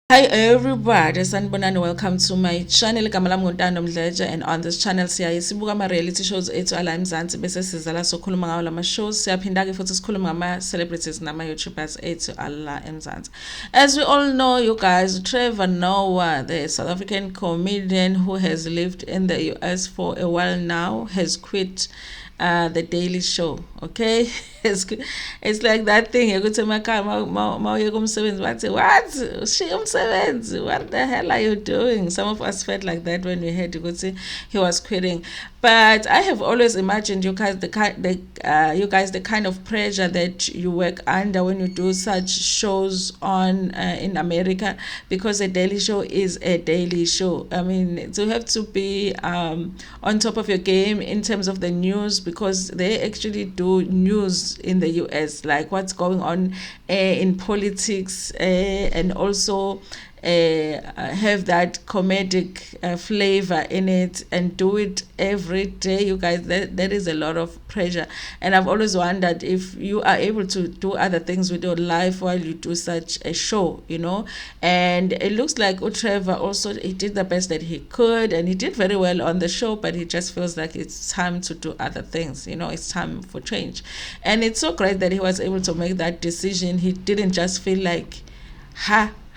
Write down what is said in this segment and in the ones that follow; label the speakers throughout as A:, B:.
A: Hi everybody, sanibonani, welcome to my channel. Igama lami Ntando Mdletshe, and on this channel sibuka ama reality shows ethu ala eMzansi bese siza la sokhuluma ngawo lama shows. Siyaphinda ke futhi sikhuluma ngama celebrities nama YouTubers ethu ala eMzansi. As we all know, you guys, Trevor Noah, the South African comedian who has lived in the US for a while now, has quit the Daily Show. Okay, it's like that thing ukuthi emakhaya mawuyeka umsebenzi bathi what shiya umsebenzi, what the hell are you doing? Some of us felt like that when we heard ukuthi he was quitting. But I have always imagined you guys the kind of pressure that you work under when you do such shows on in America, because a daily show is a daily show. I mean, to have to be on top of your game in terms of the news, because they actually do news in the US, like what's going on in politics, and also have that comedic flavor in it, and do it every day. You guys, that is a lot of pressure, and I've always wondered if you are able to do other things with your life while you do such a show, and it looks like Trevor also, he did the best that he could, and he did very well on the show, but he just feels like it's time to do other things. It's time for change, and it's so great that he was able to make that decision. He didn't just feel like,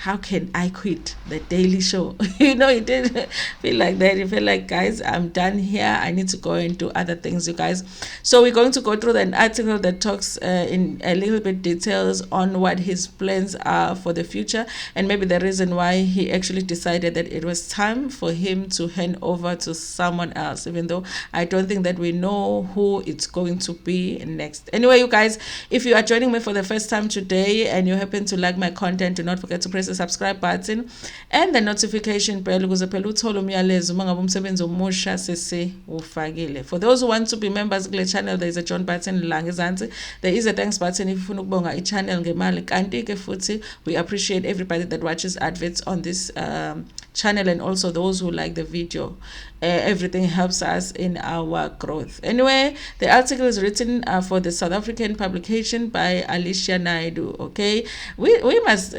A: how can I quit the Daily Show? He didn't feel like that. He felt like, guys, I'm done here. I need to go and do other things, you guys. So we're going to go through an article that talks in a little bit details on what his plans are for the future, and maybe the reason why he actually decided that it was time for him to hand over to someone else, even though I don't think that we know who it's going to be next. Anyway, you guys, if you are joining me for the first time today and you happen to like my content, do not forget to press the subscribe button and the notification bell ukuze phela uthole umyalezo mangabe umsebenzi omusha sesiwufakile. For those who want to be members kule channel, there is a join button la ngezansi. There is a thanks button if ufuna ukubonga i-channel ngemali. Kanti ke futhi we appreciate everybody that watches adverts on this channel, and also those who like the video. Everything helps us in our growth. Anyway, the article is written for the South African publication by Alicia Naidu. Okay, we must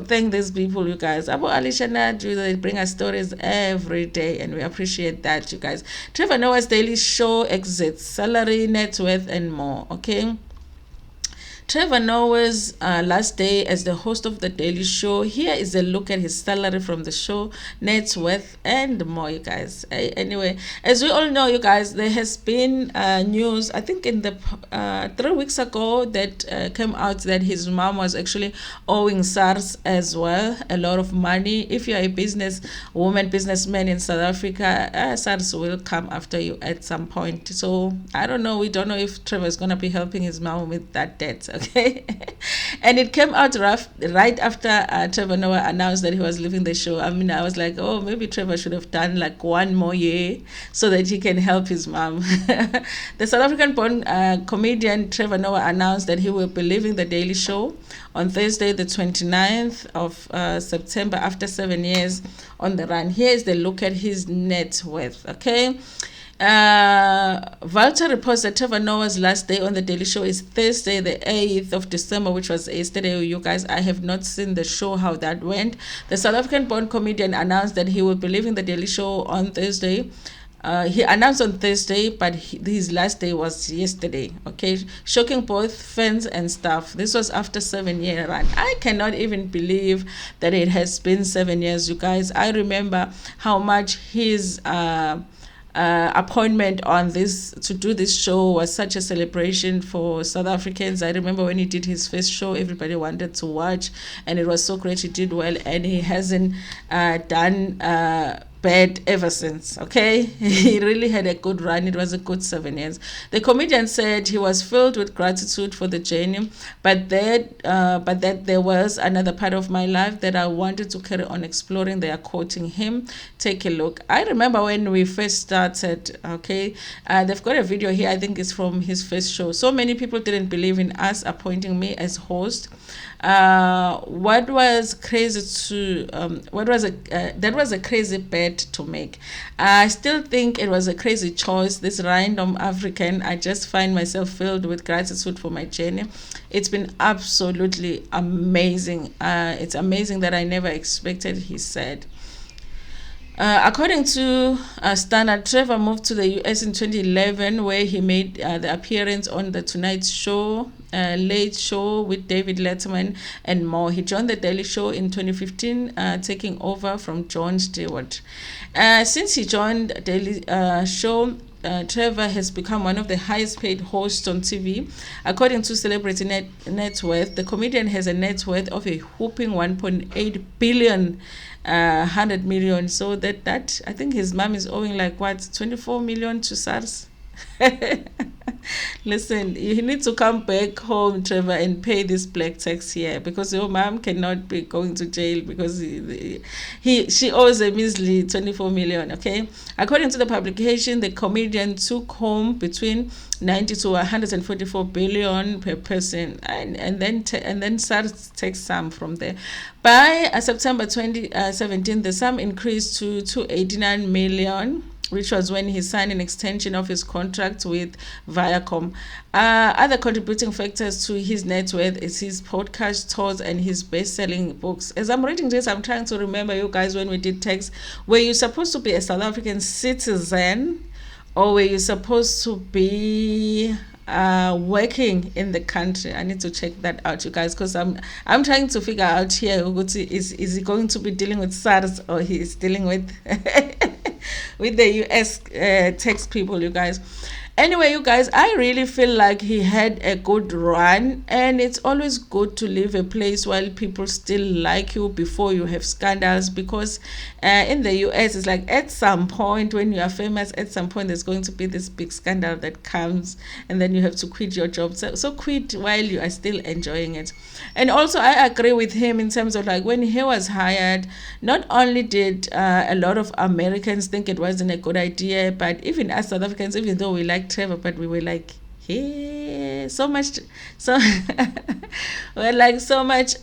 A: thank these people, you guys. About Alicia Naidu, they bring us stories every day, and we appreciate that, you guys. Trevor Noah's Daily Show exits, salary, net worth, and more. Okay. Trevor Noah's last day as the host of The Daily Show. Here is a look at his salary from the show, net worth, and more, you guys. Anyway, as we all know, you guys, there has been news, I think in the 3 weeks ago, that came out that his mom was actually owing SARS as well a lot of money. If you're a businessman in South Africa, SARS will come after you at some point. So I don't know. We don't know if Trevor is going to be helping his mom with that debt. Okay. And it came out right after Trevor Noah announced that he was leaving the show. I mean, I was like, oh, maybe Trevor should have done like one more year so that he can help his mom. The South African born comedian Trevor Noah announced that he will be leaving The Daily Show on Thursday, the 29th of September, after 7 years on the run. Here's the look at his net worth. Okay. Walter reports that Trevor Noah's last day on The Daily Show is Thursday, the 8th of December, which was yesterday. You guys, I have not seen the show, how that went. The South African-born comedian announced that he will be leaving The Daily Show on Thursday. He announced on Thursday, but his last day was yesterday. Okay, shocking both fans and staff. This was after 7-year run. I cannot even believe that it has been 7 years, you guys. I remember how much his appointment on this to do this show was such a celebration for South Africans. I remember when he did his first show, everybody wanted to watch, and it was so great. He did well, and he hasn't done bad ever since. Okay. He really had a good run. It was a good 7 years. The comedian said he was filled with gratitude for the journey, but that there was another part of my life that I wanted to carry on exploring. They are quoting him. Take a look. I remember when we first started. Okay, they've got a video here, I think it's from his first show. So many people didn't believe in us appointing me as host. What was crazy that was a crazy bet had to make. I still think it was a crazy choice, this random African. I just find myself filled with gratitude for my journey. It's been absolutely amazing. It's amazing that I never expected, he said. According to Standard, Trevor moved to the US in 2011, where he made the appearance on The Tonight Show, Late Show with David Letterman, and more. He joined The Daily Show in 2015, taking over from Jon Stewart. Since he joined Daily Show, Trevor has become one of the highest paid hosts on TV. According to Celebrity Net Worth, the comedian has a net worth of a whopping 1.8 billion, 100 million. So that I think his mom is owing like what, 24 million to SARS. Listen, you need to come back home, Trevor, and pay this black tax here, because your mom cannot be going to jail because she owes a measly 24 million. Okay, according to the publication, the comedian took home between 90 to 144 billion per person, and then SARS takes some from there. By September 2017, the sum increased to 289 million, which was when he signed an extension of his contract with Viacom. Other contributing factors to his net worth is his podcast tours and his best-selling books. As I'm reading this, I'm trying to remember, you guys, when we did text, were you supposed to be a South African citizen, or were you supposed to be working in the country? I need to check that out, you guys, because I'm trying to figure out here, is he going to be dealing with SARS, or he is dealing with with the US tax people, you guys. Anyway, you guys, I really feel like he had a good run, and it's always good to leave a place while people still like you before you have scandals, because in the US, it's like at some point when you are famous, at some point there's going to be this big scandal that comes, and then you have to quit your job. So quit while you are still enjoying it. And also, I agree with him in terms of like when he was hired, not only did a lot of Americans think it wasn't a good idea, but even as South Africans, even though we like Trevor, but we were like, hey, we're like so much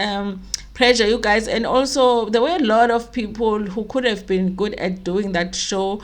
A: pressure, you guys. And also there were a lot of people who could have been good at doing that show,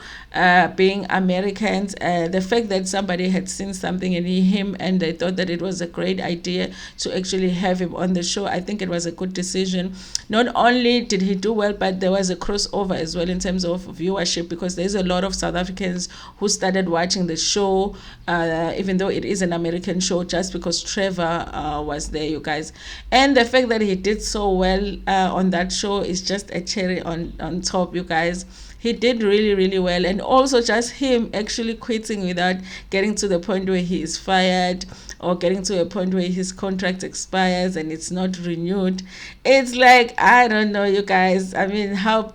A: being Americans. The fact that somebody had seen something in him and they thought that it was a great idea to actually have him on the show, I think it was a good decision. Not only did he do well, but there was a crossover as well in terms of viewership, because there's a lot of South Africans who started watching the show, even though it is an American show, just because Trevor was there, you guys. And the fact that he did so well on that show is just a cherry on top, you guys. He did really, really well. And also just him actually quitting without getting to the point where he is fired, or getting to a point where his contract expires and it's not renewed. It's like, I don't know, you guys. I mean, how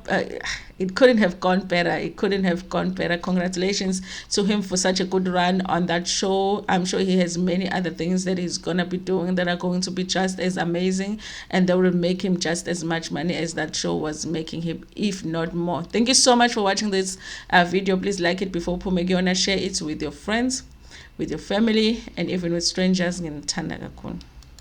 A: it couldn't have gone better. It couldn't have gone better. Congratulations to him for such a good run on that show. I'm sure he has many other things that he's going to be doing that are going to be just as amazing, and that will make him just as much money as that show was making him, if not more. Thank you so much for watching this video. Please like it before Pumegiona. Share it with your friends, with your family, and even with strangers. Ntando kakhulu.